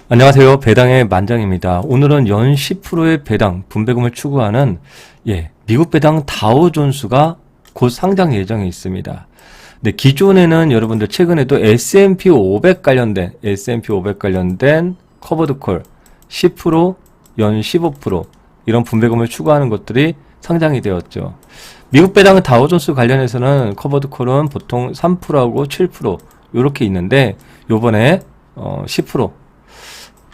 안녕하세요. 배당의 만장입니다. 오늘은 연 10%의 배당, 분배금을 추구하는 미국 배당 다우존스가 곧 상장 예정에 있습니다. 네, 기존에는 여러분들 최근에도 S&P 500 관련된 커버드콜 10%, 연 15% 이런 분배금을 추구하는 것들이 상장이 되었죠. 미국 배당 다우존스 관련해서는 커버드콜은 보통 3%하고 7% 이렇게 있는데 요번에 10%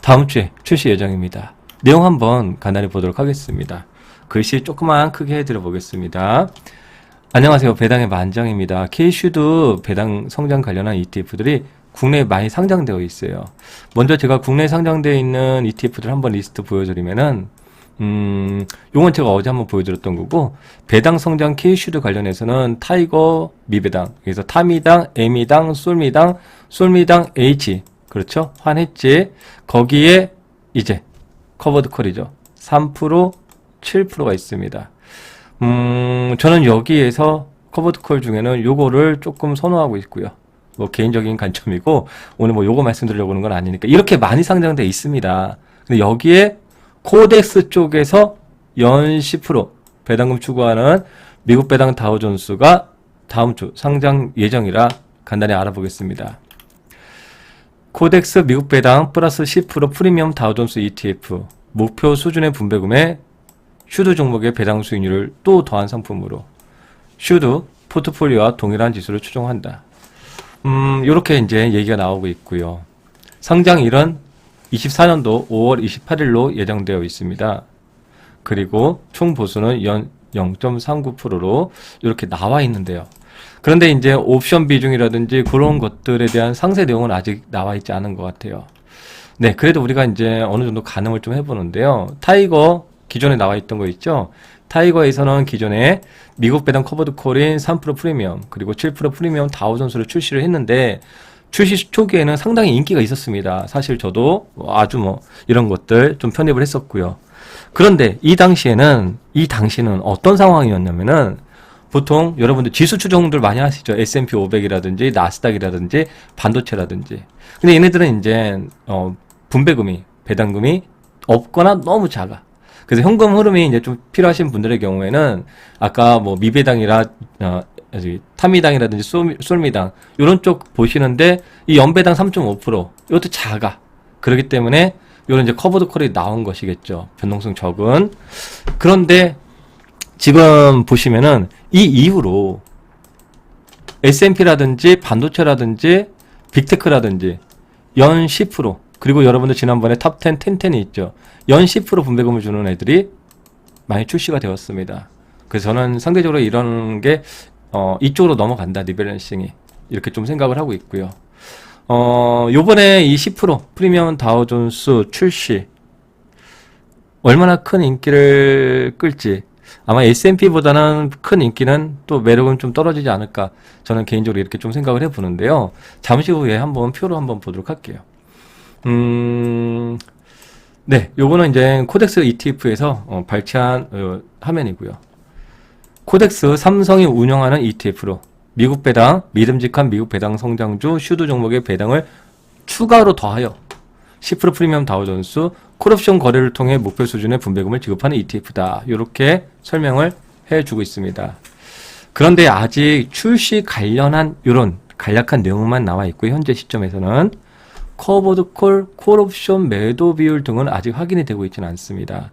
다음 주에 출시 예정입니다. 내용 한번 간단히 보도록 하겠습니다. 글씨 조금만 크게 해드려 보겠습니다. 안녕하세요. 배당의 만장입니다. K슈드 배당 성장 관련한 ETF들이 국내에 많이 상장되어 있어요. 먼저 제가 국내에 상장되어 있는 ETF들 한번 리스트 보여드리면은 요건 제가 어제 한번 보여드렸던 거고, 배당 성장 K슈드 관련해서는 타이거 미배당, 그래서 타미당, 에미당, 솔미당 H, 그렇죠? 환했지. 거기에 이제 커버드콜이죠. 3%, 7%가 있습니다. 저는 여기에서 커버드콜 중에는 요거를 조금 선호하고 있고요. 뭐 개인적인 관점이고, 오늘 뭐 요거 말씀드리려고 하는 건 아니니까 이렇게 많이 상장돼 있습니다. 근데 여기에 코덱스 쪽에서 연 10% 배당금 추구하는 미국 배당 다우존스가 다음 주 상장 예정이라 간단히 알아보겠습니다. 코덱스 미국 배당 플러스 10% 프리미엄 다우존스 ETF 목표 수준의 분배금에 슈드 종목의 배당 수익률을 또 더한 상품으로 슈드 포트폴리오와 동일한 지수를 추정한다. 요렇게 이제 얘기가 나오고 있고요. 상장일은 24년도 5월 28일로 예정되어 있습니다. 그리고 총 보수는 연 0.39%로 이렇게 나와 있는데요. 그런데 이제 옵션 비중이라든지 그런 것들에 대한 상세 내용은 아직 나와 있지 않은 것 같아요. 네, 그래도 우리가 이제 어느 정도 가늠을 좀 해보는데요. 타이거 기존에 나와 있던 거 있죠? 타이거에서는 기존에 미국 배당 커버드콜인 3% 프리미엄 그리고 7% 프리미엄 다우존스를 출시를 했는데, 출시 초기에는 상당히 인기가 있었습니다. 사실 저도 아주 이런 것들 좀 편입을 했었고요. 그런데 이 당시에는 어떤 상황이었냐면은, 보통 여러분들 지수 추종들 많이 하시죠. S&P 500이라든지 나스닥이라든지 반도체라든지. 근데 얘네들은 이제 분배금이 배당금이 없거나 너무 작아. 그래서 현금 흐름이 이제 좀 필요하신 분들의 경우에는 아까 뭐 미배당이라 타미당이라든지 솔미당 이런 쪽 보시는데, 이 연배당 3.5% 이것도 작아. 그렇기 때문에 이런 이제 커버드콜이 나온 것이겠죠. 변동성 적은. 그런데 지금 보시면은 이 이후로 S&P라든지 반도체라든지 빅테크라든지 연 10%, 그리고 여러분들 지난번에 탑10, 10이 있죠. 연 10% 분배금을 주는 애들이 많이 출시가 되었습니다. 그래서 저는 상대적으로 이런 게 이쪽으로 넘어간다, 리밸런싱이. 이렇게 좀 생각을 하고 있고요. 요번에 이 10% 프리미엄 다우존스 출시 얼마나 큰 인기를 끌지, 아마 S&P보다는 큰 인기는 또 매력은 좀 떨어지지 않을까, 저는 개인적으로 이렇게 좀 생각을 해보는데요. 잠시 후에 한번 표로 한번 보도록 할게요. 네, 요거는 이제 코덱스 ETF에서 발췌한 화면이고요. 코덱스 삼성이 운영하는 ETF로 미국 배당, 믿음직한 미국 배당 성장주 슈드 종목의 배당을 추가로 더하여 10% 프리미엄 다우존스 콜옵션 거래를 통해 목표 수준의 분배금을 지급하는 ETF다. 이렇게 설명을 해주고 있습니다. 그런데 아직 출시 관련한 이런 간략한 내용만 나와 있고요. 현재 시점에서는 커버드콜, 콜옵션 매도 비율 등은 아직 확인이 되고 있지는 않습니다.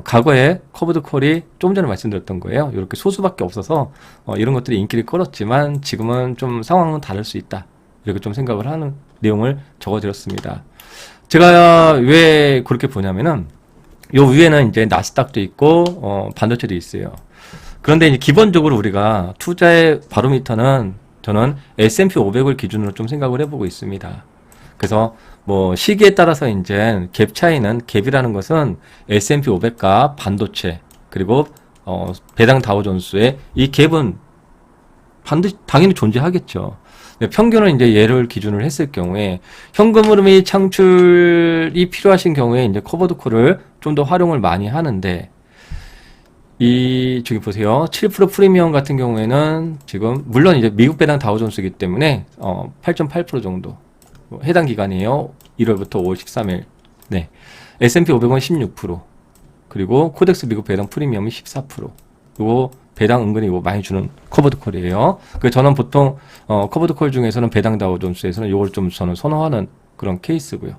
과거에 커버드콜이 좀 전에 말씀드렸던 거예요. 이렇게 소수밖에 없어서 이런 것들이 인기를 끌었지만 지금은 좀 상황은 다를 수 있다. 이렇게 좀 생각을 하는 내용을 적어드렸습니다. 제가 왜 그렇게 보냐면은, 요 위에는 이제 나스닥도 있고 반도체도 있어요. 그런데 이제 기본적으로 우리가 투자의 바로미터는 저는 S&P 500을 기준으로 좀 생각을 해보고 있습니다. 그래서 뭐 시기에 따라서 이제 갭 차이는, 갭이라는 것은 S&P 500과 반도체 그리고 배당 다우존스의 이 갭은 당연히 존재하겠죠. 평균을 이제 얘를 기준으로 했을 경우에 현금 흐름이 창출이 필요하신 경우에 이제 커버드콜을 좀 더 활용을 많이 하는데, 저기 보세요. 7% 프리미엄 같은 경우에는 지금 물론 이제 미국 배당 다우존스이기 때문에 8.8% 정도 해당 기간이에요. 1월부터 5월 13일. 네. S&P 500은 16%. 그리고 코덱스 미국 배당 프리미엄이 14%. 요거 배당 은근히 이거 많이 주는 커버드 콜이에요. 그 저는 보통 커버드 콜 중에서는 배당 다우존스에서는 요걸 좀 저는 선호하는 그런 케이스고요.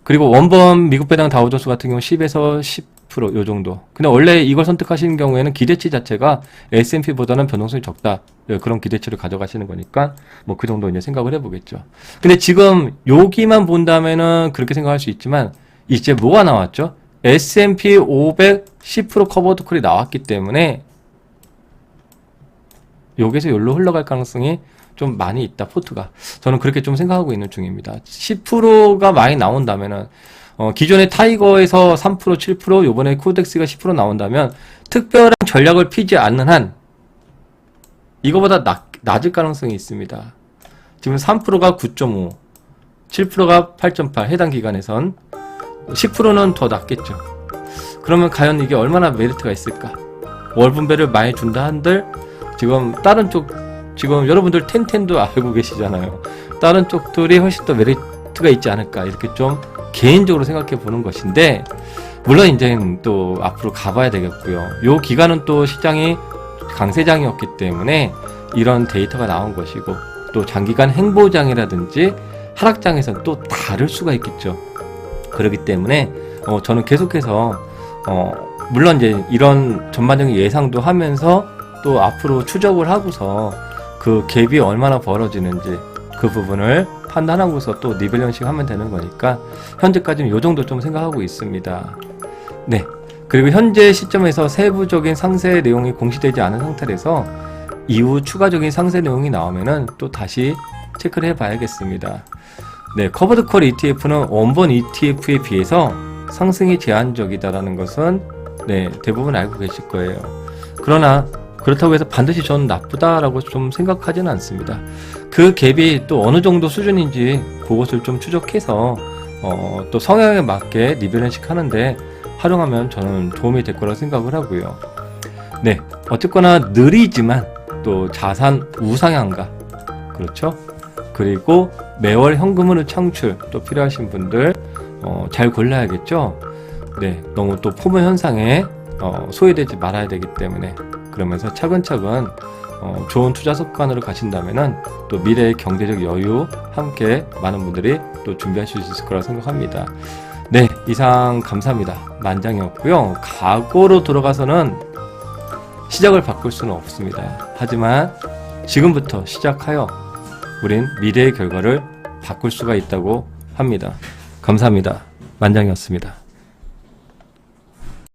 그리고 원번 미국 배당 다우존스 같은 경우 10에서 10%요 정도. 근데 원래 이걸 선택하시는 경우에는 기대치 자체가 S&P보다는 변동성이 적다. 그런 기대치를 가져가시는 거니까 뭐 그 정도 이제 생각을 해보겠죠. 근데 지금 여기만 본다면은 그렇게 생각할 수 있지만 이제 뭐가 나왔죠? S&P 500 10% 커버드 콜이 나왔기 때문에 여기서 여기로 흘러갈 가능성이 좀 많이 있다, 포트가. 저는 그렇게 좀 생각하고 있는 중입니다. 10%가 많이 나온다면은 기존의 타이거에서 3%, 7%, 요번에 코덱스가 10% 나온다면 특별한 전략을 피지 않는 한 이거보다 낮을 가능성이 있습니다. 지금 3%가 9.5, 7%가 8.8 해당 기간에선 10%는 더 낮겠죠. 그러면 과연 이게 얼마나 메리트가 있을까? 월 분배를 많이 준다 한들 지금 다른 쪽 지금 여러분들 텐텐도 알고 계시잖아요. 다른 쪽들이 훨씬 더 메리트가 있지 않을까 이렇게 좀 개인적으로 생각해 보는 것인데 물론 이제 또 앞으로 가봐야 되겠고요. 요 기간은 또 시장이 강세장이었기 때문에 이런 데이터가 나온 것이고 또 장기간 행보장이라든지 하락장에서는 또 다를 수가 있겠죠. 그렇기 때문에 저는 계속해서 물론 이제 이런 전반적인 예상도 하면서 또 앞으로 추적을 하고서 그 갭이 얼마나 벌어지는지 그 부분을 판단하고서 또 리밸런싱 하면 되는 거니까 현재까지는 요 정도 좀 생각하고 있습니다. 네. 그리고 현재 시점에서 세부적인 상세 내용이 공시되지 않은 상태에서 이후 추가적인 상세 내용이 나오면은 또 다시 체크를 해 봐야겠습니다. 네, 커버드 콜 ETF는 원본 ETF에 비해서 상승이 제한적이다라는 것은 네, 대부분 알고 계실 거예요. 그러나 그렇다고 해서 반드시 저는 나쁘다라고 좀 생각하지는 않습니다. 그 갭이 또 어느 정도 수준인지 그것을 좀 추적해서 또 성향에 맞게 리밸런싱 하는데 활용하면 저는 도움이 될 거라고 생각을 하고요. 네, 어쨌거나 느리지만 또 자산 우상향가 그렇죠? 그리고 매월 현금흐름 창출 또 필요하신 분들 잘 골라야겠죠. 네, 너무 또 포모 현상에 소외되지 말아야 되기 때문에 그러면서 차근차근 좋은 투자 습관으로 가신다면은 또 미래의 경제적 여유 함께 많은 분들이 또 준비하실 수 있을 거라고 생각합니다. 네, 이상 감사합니다. 만장이었고요. 과거로 돌아가서는 시작을 바꿀 수는 없습니다. 하지만 지금부터 시작하여 우린 미래의 결과를 바꿀 수가 있다고 합니다. 감사합니다. 만장이었습니다.